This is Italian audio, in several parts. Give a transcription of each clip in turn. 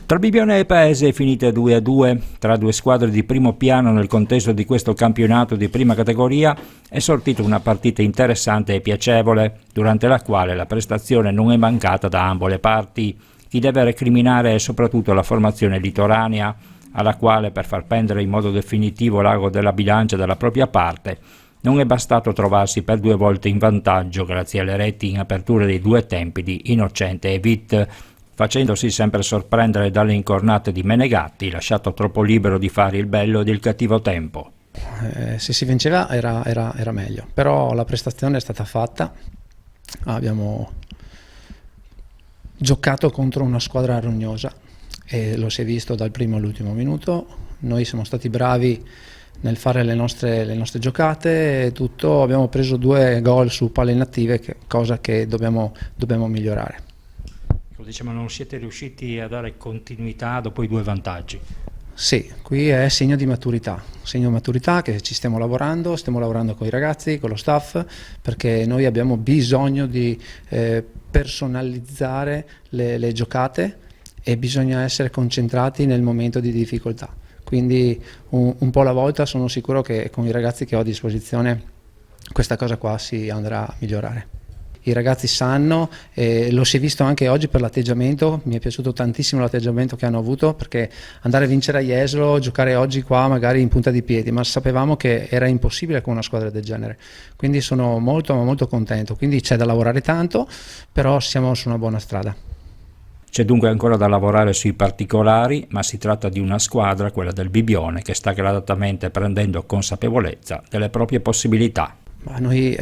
Tra Bibione e Paese è finita 2-2, tra due squadre di primo piano nel contesto di questo campionato di prima categoria è sortita una partita interessante e piacevole, durante la quale la prestazione non è mancata da ambo le parti. Chi deve recriminare è soprattutto la formazione litoranea, alla quale per far pendere in modo definitivo l'ago della bilancia dalla propria parte non è bastato trovarsi per due volte in vantaggio grazie alle reti in apertura dei due tempi di Innocente e Witt, facendosi sempre sorprendere dalle incornate di Menegatti, lasciato troppo libero di fare il bello ed il cattivo tempo. Se si vinceva era meglio, però la prestazione è stata fatta, abbiamo giocato contro una squadra rognosa e lo si è visto dal primo all'ultimo minuto. Noi siamo stati bravi nel fare le nostre giocate e tutto, abbiamo preso 2 gol su palle inattive, cosa che dobbiamo migliorare. Diciamo, non siete riusciti a dare continuità dopo i 2 vantaggi. Sì, qui è segno di maturità che ci stiamo lavorando con i ragazzi, con lo staff, perché noi abbiamo bisogno di personalizzare le giocate e bisogna essere concentrati nel momento di difficoltà. Quindi un po' alla volta sono sicuro che con i ragazzi che ho a disposizione questa cosa qua si andrà a migliorare. I ragazzi sanno, lo si è visto anche oggi per l'atteggiamento, mi è piaciuto tantissimo l'atteggiamento che hanno avuto, perché andare a vincere a Jesolo, giocare oggi qua magari in punta di piedi, ma sapevamo che era impossibile con una squadra del genere, quindi sono molto contento, quindi c'è da lavorare tanto, però siamo su una buona strada. C'è dunque ancora da lavorare sui particolari, ma si tratta di una squadra, quella del Bibione, che sta gradatamente prendendo consapevolezza delle proprie possibilità. Noi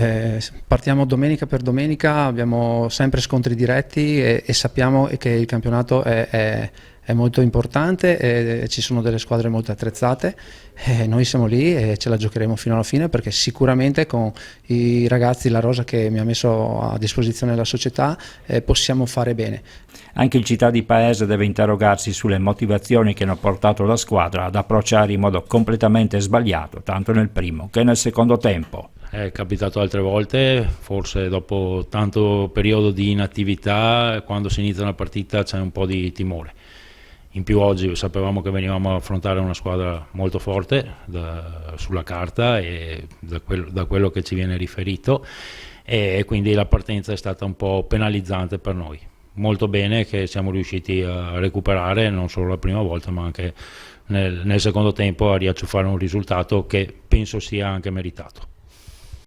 partiamo domenica per domenica, abbiamo sempre scontri diretti e sappiamo che il campionato è molto importante e ci sono delle squadre molto attrezzate e noi siamo lì e ce la giocheremo fino alla fine, perché sicuramente con i ragazzi, la rosa che mi ha messo a disposizione la società, possiamo fare bene. Anche il Città di Paese deve interrogarsi sulle motivazioni che hanno portato la squadra ad approcciare in modo completamente sbagliato, tanto nel primo che nel secondo tempo. È capitato altre volte, forse dopo tanto periodo di inattività, quando si inizia una partita c'è un po' di timore. In più oggi sapevamo che venivamo a affrontare una squadra molto forte sulla carta e da quello che ci viene riferito, e quindi la partenza è stata un po' penalizzante per noi. Molto bene che siamo riusciti a recuperare non solo la prima volta ma anche nel secondo tempo a riacciuffare un risultato che penso sia anche meritato.